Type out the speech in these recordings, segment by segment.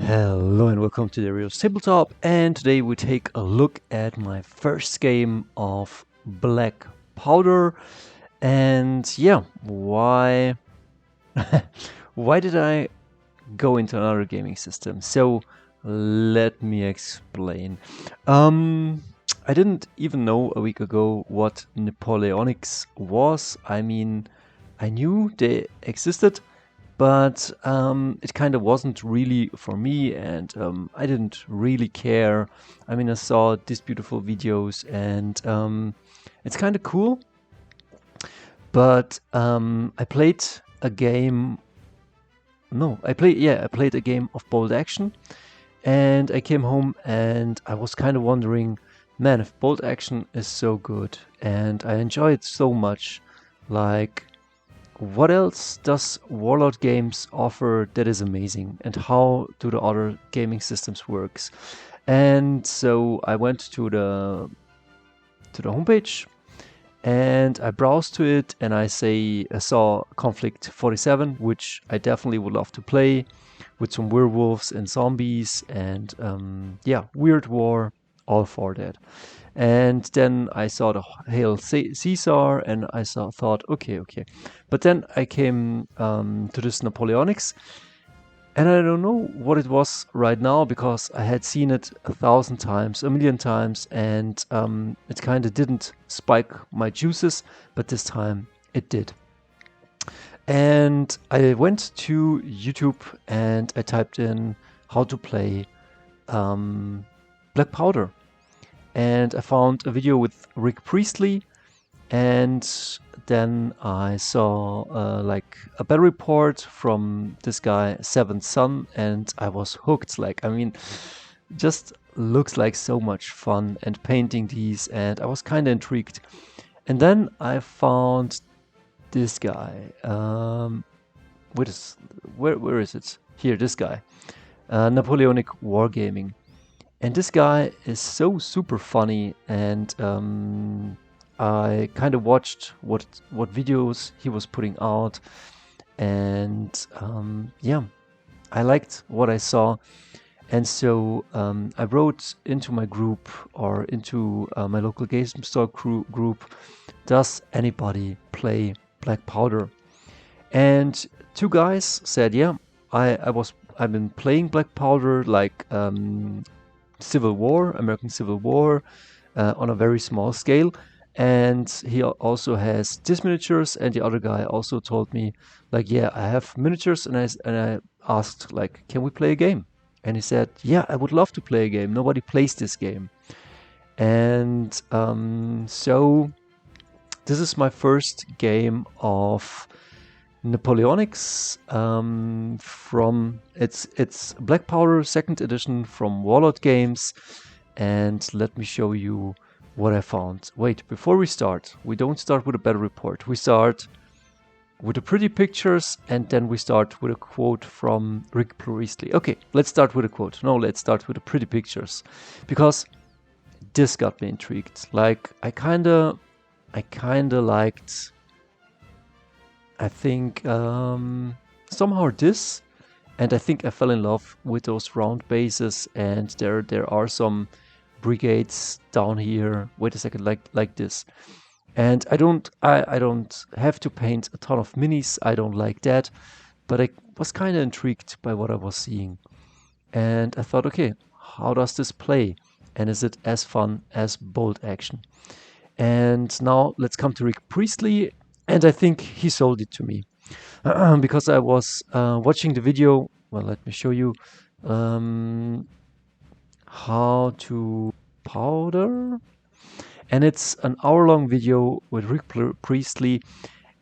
Hello and welcome to the Rio's Tabletop, and today we take a look at my first game of Black Powder. And yeah, why why did I go into another gaming system? So let me explain. I didn't even know a week ago what Napoleonics was. I mean, I knew they existed, but it kind of wasn't really for me, and I didn't really care. I mean, I saw these beautiful videos, and it's kind of cool, but I played a game. No, I played a game of Bold Action, and I came home and I was kind of wondering, man, if Bold Action is so good and I enjoy it so much, like, what else does Warlordgames offer that is amazing, and how do the other gaming systems works? And so I went to the homepage and I browsed to it, and I saw Conflict 47, which I definitely would love to play, with some werewolves and zombies and yeah, weird war, all for that. And then I saw the Hail Caesar, and thought, okay. But then I came to this Napoleonics, and I don't know what it was right now because I had seen it 1,000 times, a million times, and it kind of didn't spike my juices, but this time it did. And I went to YouTube and I typed in how to play Black Powder. And I found a video with Rick Priestley, and then I saw like a Battlereport from this guy, Seventh Son, and I was hooked. Like, I mean, just looks like so much fun, and painting these, and I was kind of intrigued. And then I found this guy. Where is it? Here, this guy, Napoleonic Wargaming. And this guy is so super funny, and I kind of watched what videos he was putting out, and yeah, I liked what I saw, and so I wrote into my group, or into my local game store group, does anybody play Black Powder? And two guys said, yeah, I've been playing Black Powder, like American Civil War, on a very small scale. And he also has these miniatures. And the other guy also told me, like, yeah, I have miniatures. And I asked, like, can we play a game? And he said, yeah, I would love to play a game. Nobody plays this game. And so this is my first game of Napoleonics, from it's Black Powder 2nd edition from Warlordgames, and let me show you what I found. Wait, before we start, we don't start with a Battlereport. We start with the pretty pictures, and then we start with a quote from Rick Priestley. Okay, let's start with a quote. No, let's start with the pretty pictures, because this got me intrigued. Like, I kinda liked, I think, somehow this, and I think I fell in love with those round bases, and there are some brigades down here. Wait a second, like this. And I don't have to paint a ton of minis. I don't like that, but I was kind of intrigued by what I was seeing, and I thought, okay, how does this play, and is it as fun as Bold Action? And now let's come to Rick Priestley. And I think he sold it to me, because I was watching the video. Well, let me show you how to powder. And it's an hour-long video with Rick Priestley.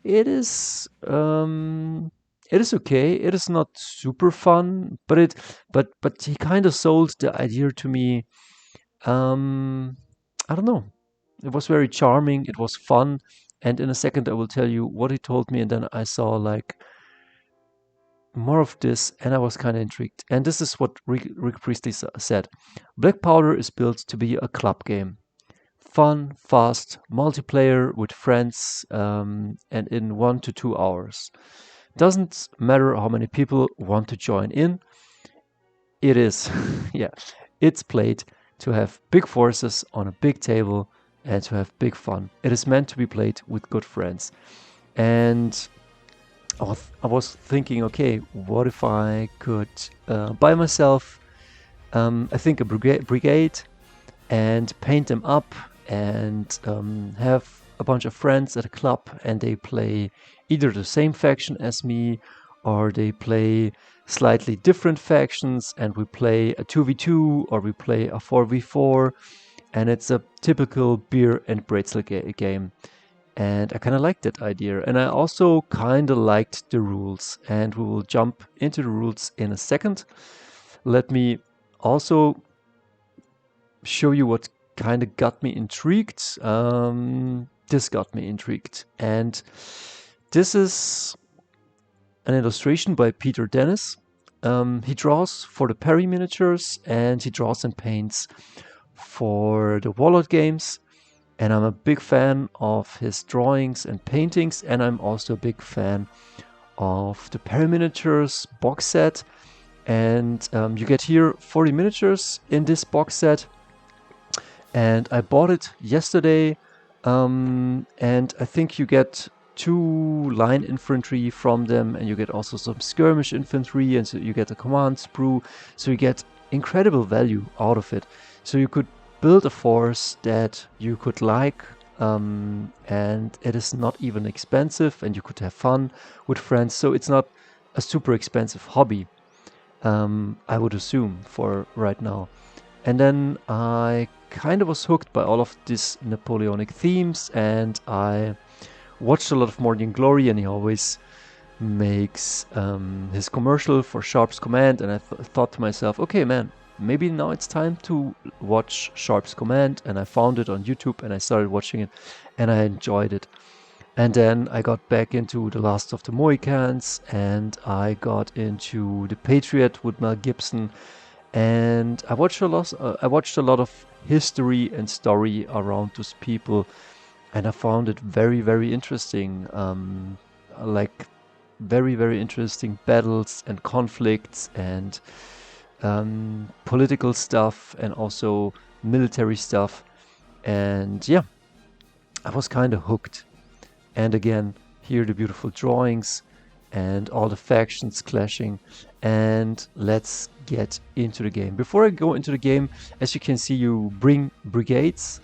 It is okay. It is not super fun, but he kind of sold the idea to me. I don't know. It was very charming. It was fun. And in a second, I will tell you what he told me. And then I saw, like, more of this, and I was kind of intrigued. And this is what Rick Priestley said. Black Powder is built to be a club game. Fun, fast, multiplayer with friends, and in 1 to 2 hours. Doesn't matter how many people want to join in. it is, yeah, it's played to have big forces on a big table and to have big fun. It is meant to be played with good friends. And I was thinking, okay, what if I could buy myself, I think, a brigade and paint them up and have a bunch of friends at a club, and they play either the same faction as me or they play slightly different factions, and we play a 2v2 or we play a 4v4, and it's a typical beer and bretzel game. And I kind of liked that idea, and I also kind of liked the rules, and we will jump into the rules in a second. Let me also show you what kind of got me intrigued. This got me intrigued, and this is an illustration by Peter Dennis. He draws for the Perry miniatures, and he draws and paints for the Warlord games, and I'm a big fan of his drawings and paintings, and I'm also a big fan of the Perry miniatures box set. And you get here 40 miniatures in this box set, and I bought it yesterday, and I think you get 2 line infantry from them, and you get also some skirmish infantry, and so you get a command sprue, so you get incredible value out of it. So you could build a force that you could like, and it is not even expensive, and you could have fun with friends, so it's not a super expensive hobby, I would assume, for right now. And then I kind of was hooked by all of these Napoleonic themes, and I watched a lot of Morning Glory, and he always makes his commercial for Sharp's Command, and I thought to myself, okay man, maybe now it's time to watch Sharp's Command, and I found it on YouTube and I started watching it, and I enjoyed it. And then I got back into The Last of the Mohicans, and I got into The Patriot with Mel Gibson, and I watched a lot of history and story around those people, and I found it very, very interesting. Like very, very interesting battles and conflicts and political stuff and also military stuff. And yeah, I was kind of hooked. And again, here are the beautiful drawings and all the factions clashing. And let's get into the game. Before I go into the game, as you can see, you bring brigades.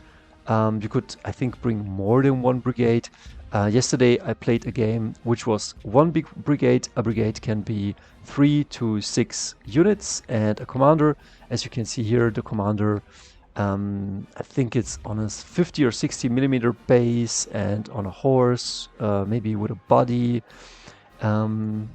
You could, I think, bring more than one brigade. Yesterday I played a game which was one big brigade. A brigade can be 3 to 6 units and a commander. As you can see here, the commander, I think it's on a 50 or 60 millimeter base and on a horse, maybe with a body. And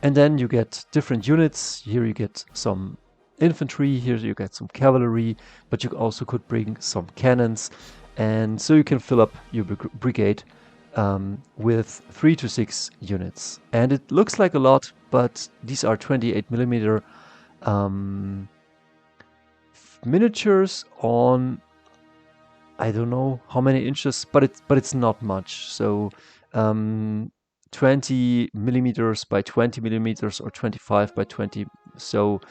then you get different units. Here you get some infantry, here you get some cavalry, but you also could bring some cannons, and so you can fill up your brigade with 3 to 6 units. And it looks like a lot, but these are 28 millimeter miniatures on, I don't know how many inches, but it's not much. So 20 millimeters by 20 millimeters or 25 by 20, so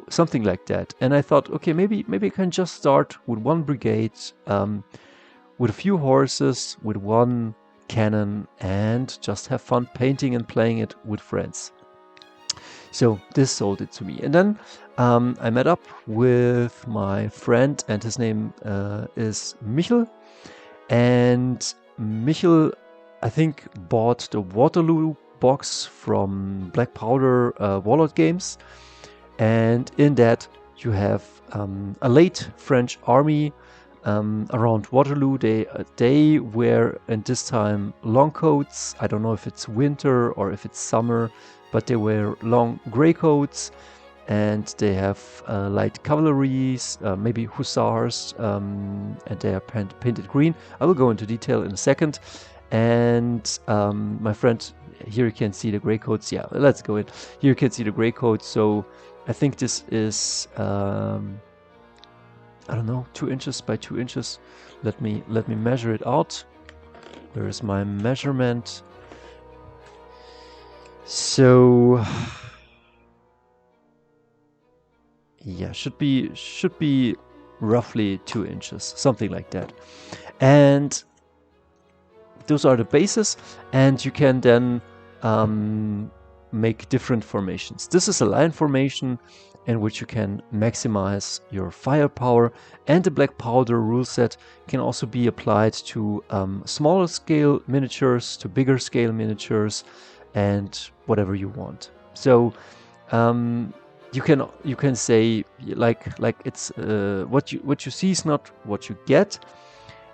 something like that. And I thought, okay, maybe I can just start with one brigade, with a few horses, with one cannon, and just have fun painting and playing it with friends. So this sold it to me. And then I met up with my friend, and his name is Michel. And Michel, I think, bought the Waterloo box from BlackPowder Warlordgames. And in that you have a late French army around Waterloo. They wear, in this time, long coats. I don't know if it's winter or if it's summer, but they wear long gray coats, and they have light cavalries, maybe hussars, and they are painted green. I will go into detail in a second. And my friend, here you can see the gray coats. Yeah, let's go in. Here you can see the gray coats. So I think this is I don't know, 2 inches by 2 inches. Let me measure it out. Where is my measurement? So yeah, should be roughly 2 inches, something like that. And those are the bases, and you can then make different formations. This is a line formation in which you can maximize your firepower, and the black powder rule set can also be applied to smaller scale miniatures, to bigger scale miniatures, and whatever you want. So you can say like it's what you see is not what you get.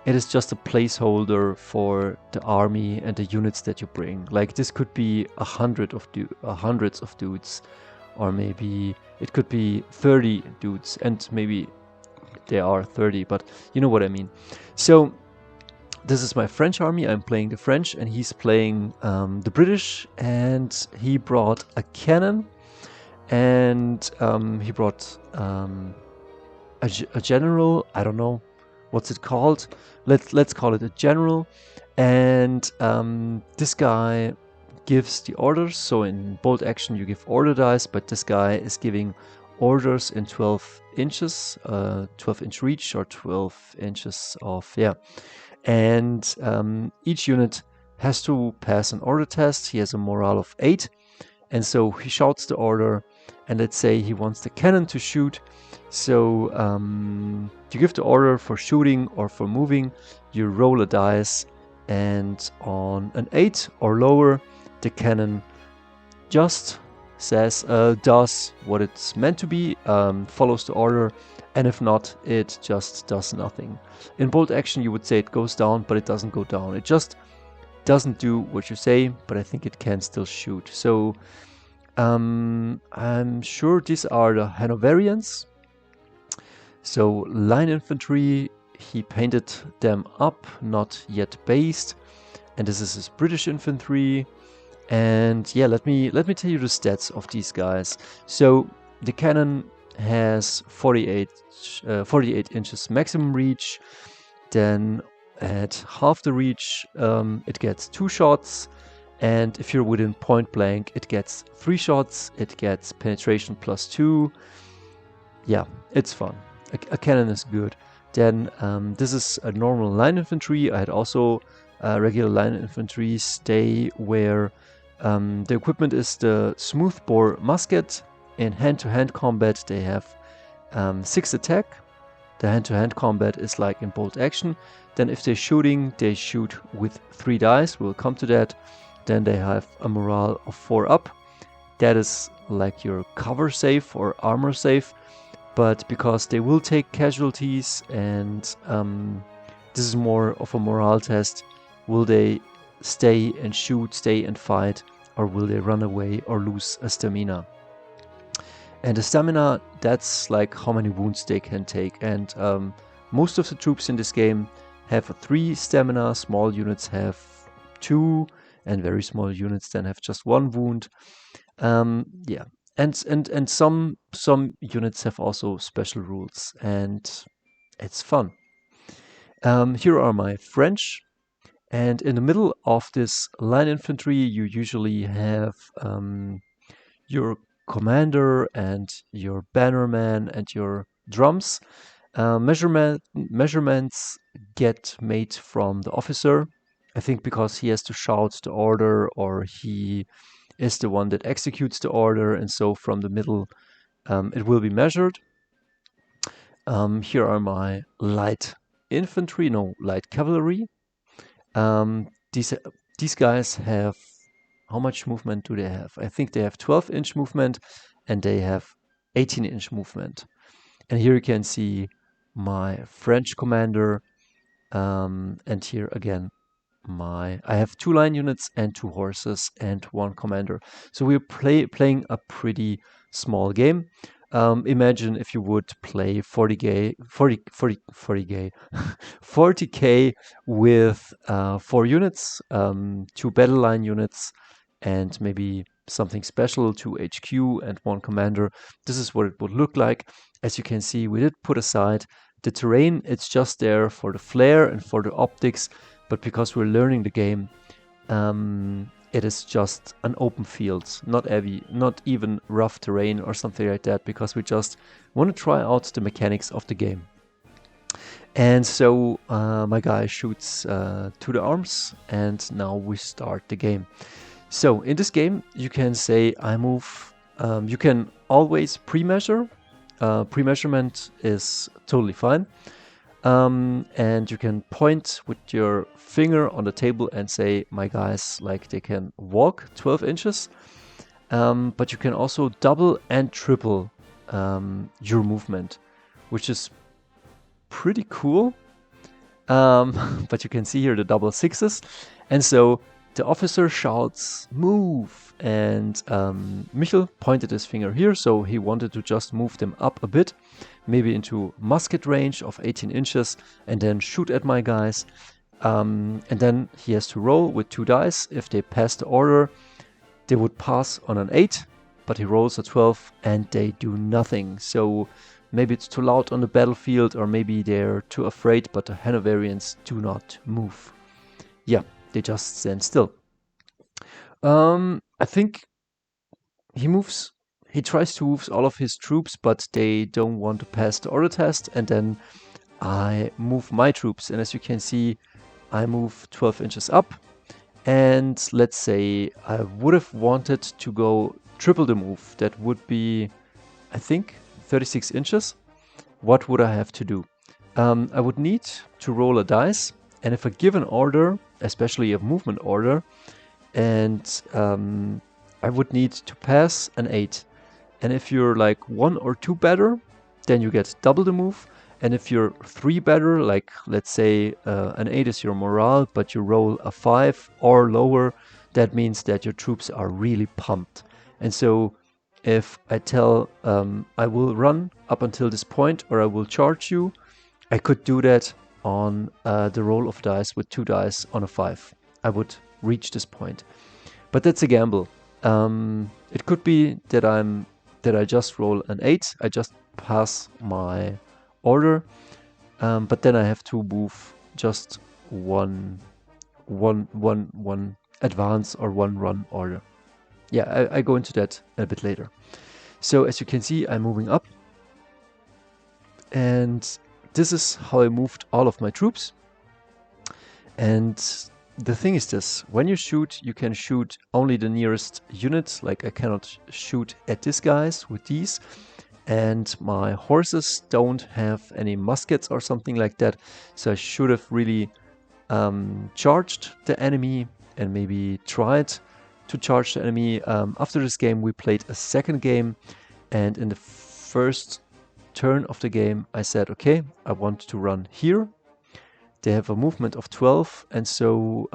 It is just a placeholder for the army and the units that you bring. Like this could be hundreds of dudes, or maybe it could be 30 dudes, and maybe there are 30, but you know what I mean. So this is my French army. I'm playing the French, and he's playing the British, and he brought a cannon, and he brought a general. I don't know what's it called. Let's call it a general. And this guy gives the orders. So in bolt action you give order dice, but this guy is giving orders in 12 inches, 12-inch reach, or 12 inches of, yeah. And each unit has to pass an order test. He has a morale of 8, and so he shouts the order, and let's say he wants the cannon to shoot. So you give the order for shooting or for moving, you roll a dice, and on an 8 or lower, the cannon just does what it's meant to be, follows the order, and if not, it just does nothing. In bolt action you would say it goes down, but it doesn't go down. It just doesn't do what you say, but I think it can still shoot. So I'm sure these are the Hanoverians. So line infantry, he painted them up, not yet based, and this is his British infantry. And yeah, let me tell you the stats of these guys. So the cannon has 48 inches maximum reach. Then at half the reach, it gets 2 shots, and if you're within point blank, it gets 3 shots. It gets penetration +2. Yeah, it's fun. A cannon is good. Then this is a normal line infantry. I had also regular line infantries. They wear the equipment is the smoothbore musket. In hand-to-hand combat, they have 6 attack. The hand-to-hand combat is like in bolt action. Then if they're shooting, they shoot with 3 dice. We'll come to that. Then they have a morale of 4 up. That is like your cover save or armor save. But because they will take casualties, and this is more of a morale test, will they stay and shoot, stay and fight, or will they run away or lose a stamina? And the stamina, that's like how many wounds they can take. And most of the troops in this game have a 3 stamina, small units have 2, and very small units then have just 1 wound. Yeah. And some units have also special rules, and it's fun. Here are my French, and in the middle of this line infantry you usually have your commander and your bannerman and your drums. Measurements get made from the officer, I think, because he has to shout the order, or he is the one that executes the order, and so from the middle it will be measured. Here are my light cavalry. These guys have, how much movement do they have? I think they have 12-inch movement, and they have 18-inch movement. And here you can see my French commander, and here again I have 2 line units and 2 horses and 1 commander. So we're playing a pretty small game. Imagine if you would play 40k with 4 units, 2 battle line units, and maybe something special, 2 HQ and 1 commander. This is what it would look like. As you can see, we did put aside the terrain. It's just there for the flair and for the optics. But because we're learning the game, it is just an open field, not heavy, not even rough terrain or something like that, because we just want to try out the mechanics of the game. And so my guy shoots to the arms, and now we start the game. So in this game, you can say I move. You can always pre-measure. Pre-measurement is totally fine. And you can point with your finger on the table and say, my guys, like they can walk 12 inches. But you can also double and triple your movement, which is pretty cool. But you can see here the double sixes. And so the officer shouts, move. And Michel pointed his finger here, so he wanted to just move them up a bit, maybe into musket range of 18 inches, and then shoot at my guys. And then he has to roll with 2 dice. If they pass the order, they would pass on an 8, but he rolls a 12 and they do nothing. So maybe it's too loud on the battlefield, or maybe they're too afraid, but the Hanoverians do not move. Yeah, they just stand still. I think he tries to move all of his troops, but they don't want to pass the order test, and then I move my troops, and as you can see, I move 12 inches up, and let's say I would have wanted to go triple the move. That would be, I think, 36 inches. What would I have to do? I would need to roll a dice, and if a given order, especially a movement order, and I would need to pass an 8. And if you're like 1 or 2 better, then you get double the move. And if you're 3 better, like let's say an 8 is your morale, but you roll a 5 or lower, that means that your troops are really pumped. And so if I tell I will run up until this point, or I will charge you, I could do that on the roll of dice with 2 dice on a 5. I would reach this point. But that's a gamble. It could be that I just roll an 8. I just pass my order, but then I have to move just one advance or 1 run order. Yeah, I go into that a bit later. So as you can see, I'm moving up, and this is how I moved all of my troops. And the thing is this, when you shoot, you can shoot only the nearest unit. Like I cannot shoot at these guys with these, and my horses don't have any muskets or something like that. So I should have really charged the enemy and maybe tried to charge the enemy. After this game, we played a second game, and in the first turn of the game, I said, okay, I want to run here. They have a movement of 12, and so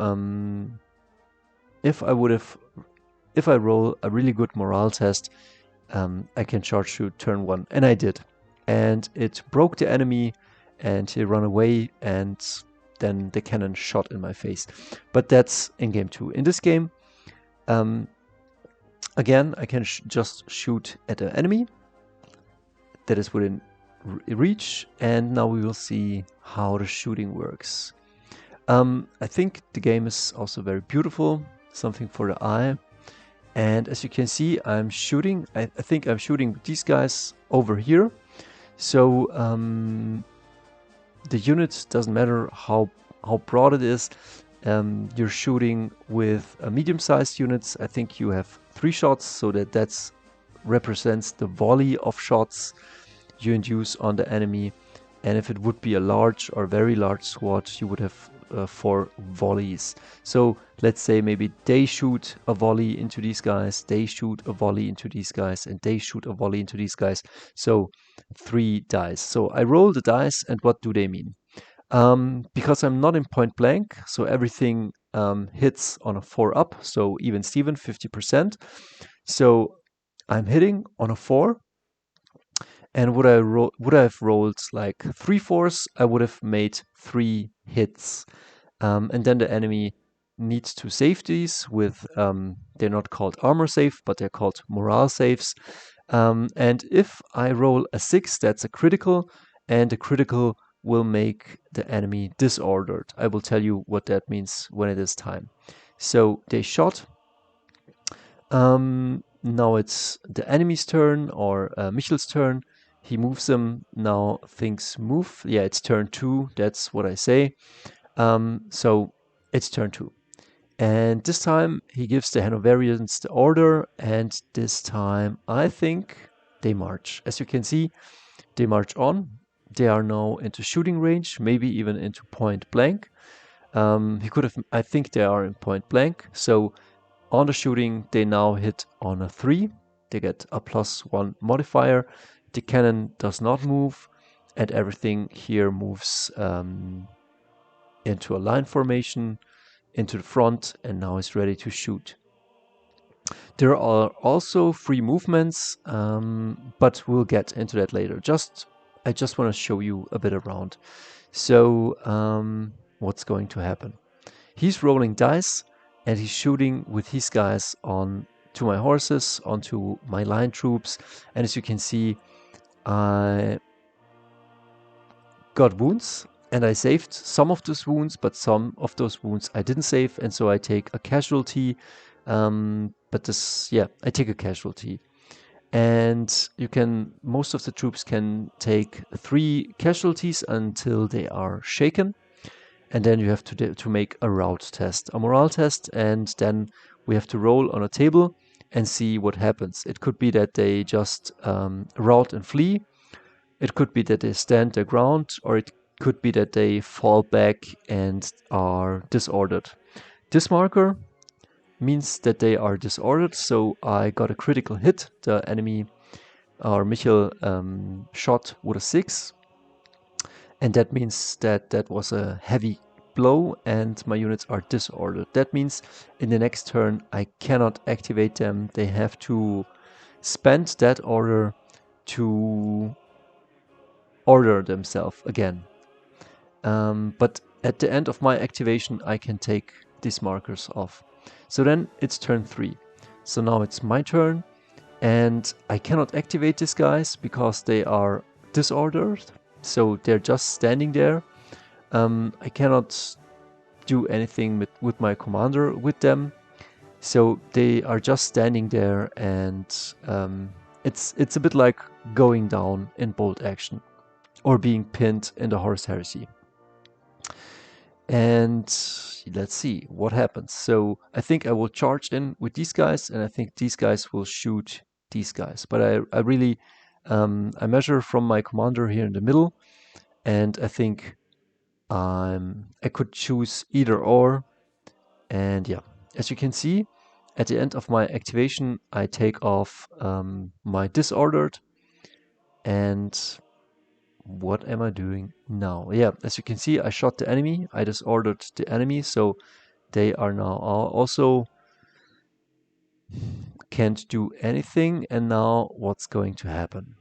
if I roll a really good morale test, I can charge to turn 1, and I did. And it broke the enemy, and he ran away, and then the cannon shot in my face. But that's in game 2. In this game, again, I can just shoot at the enemy that is within reach, and now we will see how the shooting works. I think the game is also very beautiful, something for the eye. And as you can see, I'm shooting. I think I'm shooting with these guys over here. So the unit doesn't matter how broad it is. You're shooting with medium-sized units. I think you have 3 shots, so that represents the volley of shots you induce on the enemy. And if it would be a large or very large squad, you would have 4 volleys. So let's say maybe they shoot a volley into these guys, they shoot a volley into these guys, and they shoot a volley into these guys. So 3 dice. So I roll the dice, and what do they mean? Because I'm not in point blank, so everything hits on a 4 up, so even Steven, 50%. So I'm hitting on a 4. And would I have rolled like 3 4s, I would have made 3 hits. And then the enemy needs to save these with, they're not called armor save, but they're called morale saves. And if I roll a 6, that's a critical, and the critical will make the enemy disordered. I will tell you what that means when it is time. So they shot, Now it's the enemy's turn, or Michel's turn. He moves them. Now things move. Yeah, it's turn 2. That's what I say. So it's turn 2. And this time he gives the Hanoverians the order, and this time I think they march. As you can see, they march on. They are now into shooting range, maybe even into point blank. He could have, I think they are in point blank. So on the shooting, they now hit on a 3. They get a +1 modifier. The cannon does not move, and everything here moves into a line formation, into the front, and now is ready to shoot. There are also free movements, but we'll get into that later. I just want to show you a bit around. So what's going to happen? He's rolling dice, and he's shooting with his guys on to my horses, onto my line troops, and as you can see, I got wounds, and I saved some of those wounds, but some of those wounds I didn't save, and so I take a casualty. I take a casualty. And most of the troops can take 3 casualties until they are shaken. And then you have to make a rout test, a morale test, and then we have to roll on a table and see what happens. It could be that they just rout and flee. It could be that they stand their ground, or it could be that they fall back and are disordered. This marker means that they are disordered, so I got a critical hit. The enemy, or Michel, shot with a 6, and that means that that was a heavy blow and my units are disordered. That means in the next turn I cannot activate them. They have to spend that order to order themselves again. But at the end of my activation I can take these markers off. So then it's turn 3. So now it's my turn, and I cannot activate these guys because they are disordered. So they're just standing there. I cannot do anything with my commander with them. So they are just standing there, and it's a bit like going down in bolt action, or being pinned in the Horus Heresy. And let's see what happens. So I think I will charge in with these guys, and I think these guys will shoot these guys. But I really, I measure from my commander here in the middle, and I think I could choose either or. And yeah, as you can see, at the end of my activation, I take off my disordered. And what am I doing now? Yeah, as you can see, I shot the enemy. I disordered the enemy, so they are now also can't do anything. And now what's going to happen?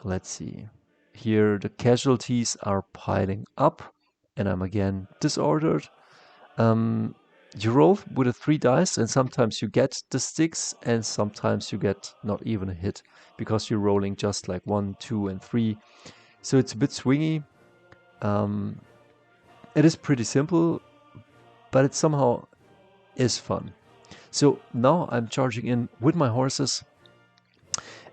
Let's see. Here the casualties are piling up, and I'm again disordered. You roll with a 3 dice, and sometimes you get the 6, and sometimes you get not even a hit, because you're rolling just like 1, 2, and 3. So it's a bit swingy. It is pretty simple, but it somehow is fun. So now I'm charging in with my horses,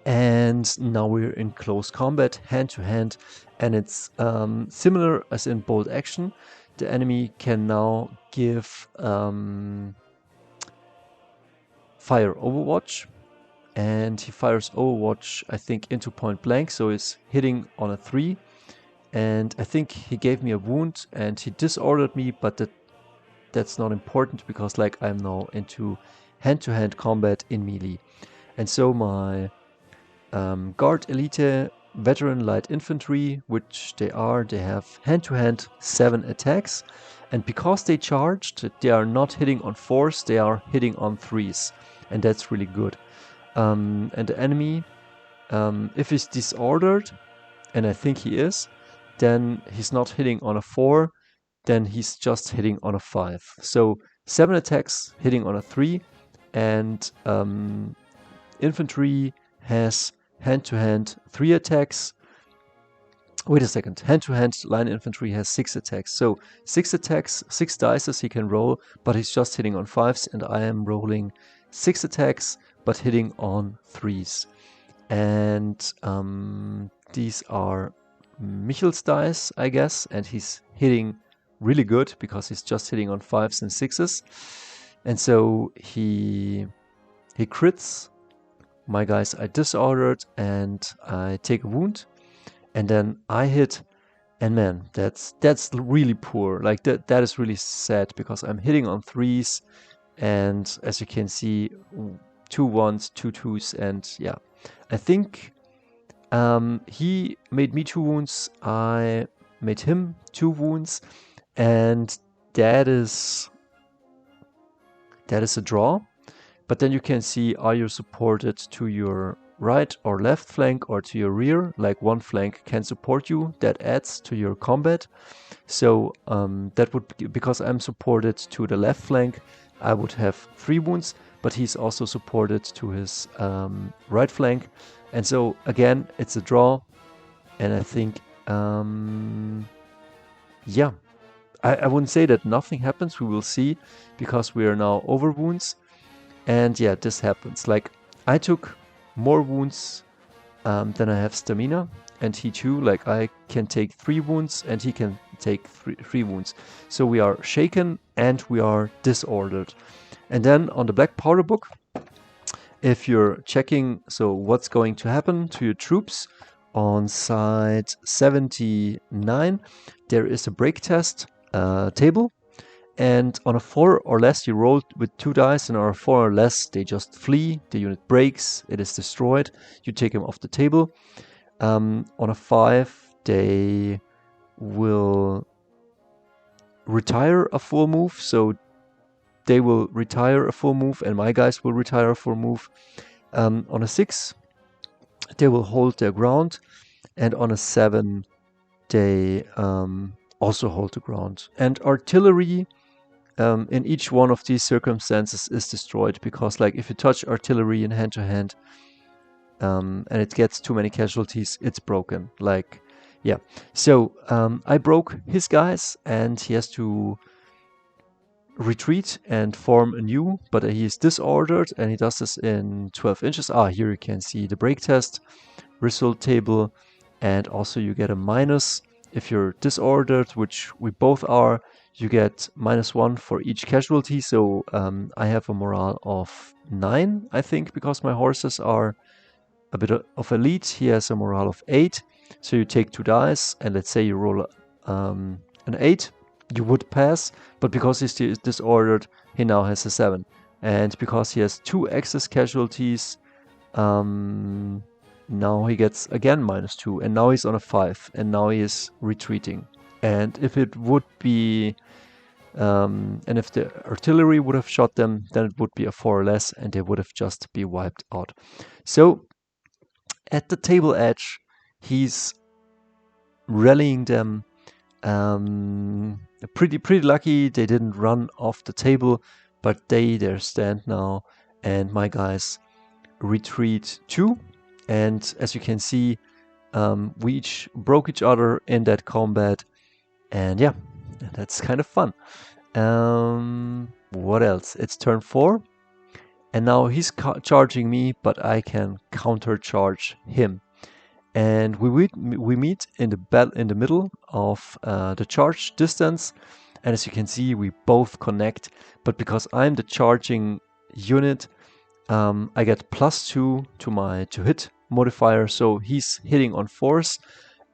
and now we're in close combat, hand to hand, and it's similar as in bolt action. The enemy can now give fire Overwatch, and he fires Overwatch, I think, into point blank, so he's hitting on a 3. And I think he gave me a wound and he disordered me, but that's not important because like I'm now into hand-to-hand combat in melee. And so my Guard Elite Veteran Light Infantry, which they have hand-to-hand 7 attacks. And because they charged, they are not hitting on 4s, they are hitting on 3s. And that's really good. And the enemy, if he's disordered, and I think he is, then he's not hitting on a 4, then he's just hitting on a 5. So 7 attacks hitting on a 3, and infantry has hand-to-hand 3 attacks. Wait a second, hand-to-hand line infantry has 6 attacks. So 6 attacks, 6 dices he can roll, but he's just hitting on 5s, and I am rolling 6 attacks, but hitting on 3s. And these are Michel's dice, I guess, and he's hitting really good because he's just hitting on 5s and 6s. And so he crits. My guys are disordered and I take a wound. And then I hit, and man, that's really poor. Like that is really sad because I'm hitting on 3s, and as you can see, 2 1s, 2 2s, and yeah, I think he made me 2 wounds, I made him 2 wounds, and that is a draw. But then you can see, are you supported to your right or left flank or to your rear? Like one flank can support you, that adds to your combat. So that would be, because I'm supported to the left flank, I would have 3 wounds, but he's also supported to his right flank. And so again, it's a draw. And I think, yeah, I wouldn't say that nothing happens. We will see, because we are now over wounds. And yeah, this happens. Like, I took more wounds than I have stamina, and he too. Like, I can take 3 wounds and he can take 3 wounds. So we are shaken and we are disordered. And then on the BlackPowder book, if you're checking, so what's going to happen to your troops, on side 79, there is a break test table. And on a 4 or less, you roll with 2 dice, and on a 4 or less, they just flee. The unit breaks, it is destroyed. You take them off the table. On a 5, they will retire a full move. So they will retire a full move, and my guys will retire a full move. On a 6, they will hold their ground, and on a 7, they also hold the ground. And artillery, in each one of these circumstances, is destroyed, because like if you touch artillery in hand-to-hand and it gets too many casualties, it's broken. Like, yeah. So I broke his guys, and he has to retreat and form anew, but he is disordered, and he does this in 12 inches. Here you can see the break test result table, and also you get a minus if you're disordered, which we both are. You get -1 for each casualty. So I have a morale of 9, I think, because my horses are a bit of elite. He has a morale of 8. So you take 2 dice, and let's say you roll an 8. You would pass, but because he's disordered, he now has a 7. And because he has 2 excess casualties, now he gets again -2, and now he's on a 5, and now he is retreating. And if it would be, and if the artillery would have shot them, then it would be a 4 or less, and they would have just be wiped out. So at the table edge, he's rallying them. Pretty lucky they didn't run off the table, but there stand now, and my guys retreat too. And as you can see, we each broke each other in that combat, and yeah, that's kind of fun. What else? It's turn 4, and now he's charging me, but I can counter-charge him. And we meet in the middle of the charge distance, and as you can see, we both connect. But because I'm the charging unit, I get +2 to my hit modifier, so he's hitting on 4s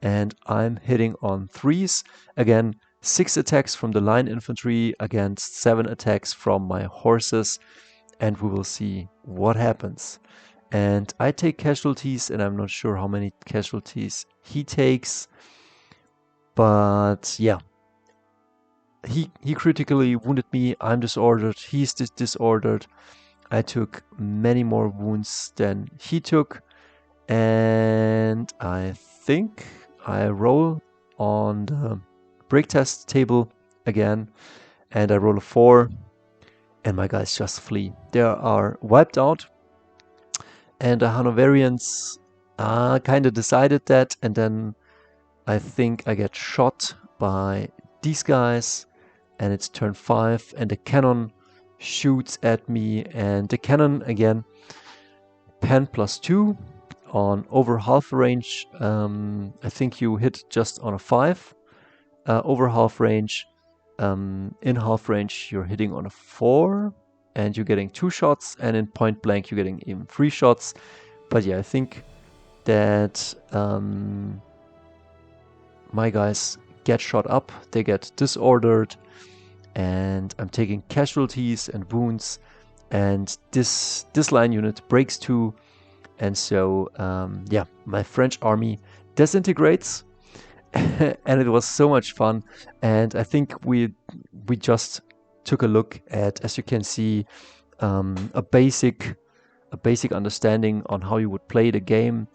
and I'm hitting on 3s. Again, 6 attacks from the line infantry against 7 attacks from my horses, and we will see what happens. And I take casualties, and I'm not sure how many casualties he takes, but yeah, he critically wounded me. I'm disordered, he's disordered. I took many more wounds than he took, and I think I roll on the break test table again, and I roll a 4, and my guys just flee. They are wiped out, and the Hanoverians kind of decided that, and then I think I get shot by these guys, and it's turn 5, and the cannon shoots at me, and the cannon again, pen +2 on over half range. I think you hit just on a 5 over half range. In half range you're hitting on a 4 and you're getting 2 shots, and in point blank you're getting even 3 shots. But yeah, I think that my guys get shot up, they get disordered, and I'm taking casualties and wounds, and this line unit breaks too, and so yeah, my French army disintegrates. And it was so much fun, and I think we just took a look at, as you can see, a basic understanding on how you would play the game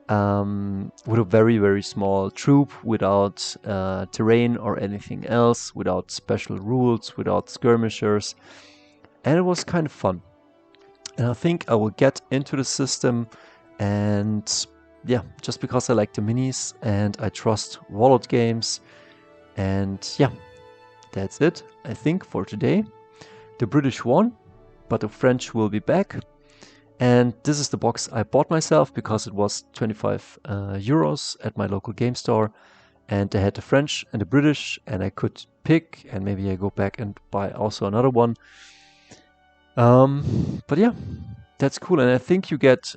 with a very small troop, without terrain or anything else, without special rules, without skirmishers, and it was kind of fun. And I think I will get into the system, and yeah, just because I like the minis and I trust Warlordgames. And yeah, that's it, I think, for today. The British won, but the French will be back. And this is the box I bought myself because it was 25 euros at my local game store. And they had the French and the British, and I could pick, and maybe I go back and buy also another one. But yeah, that's cool. And I think you get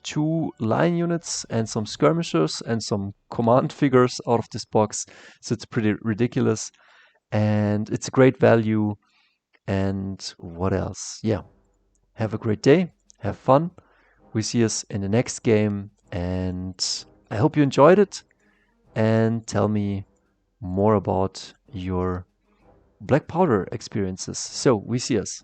2 line units and some skirmishers and some command figures out of this box. So it's pretty ridiculous. And it's a great value. And what else? Yeah. Have a great day. Have fun. We see us in the next game. And I hope you enjoyed it. And tell me more about your BlackPowder experiences. So we see us.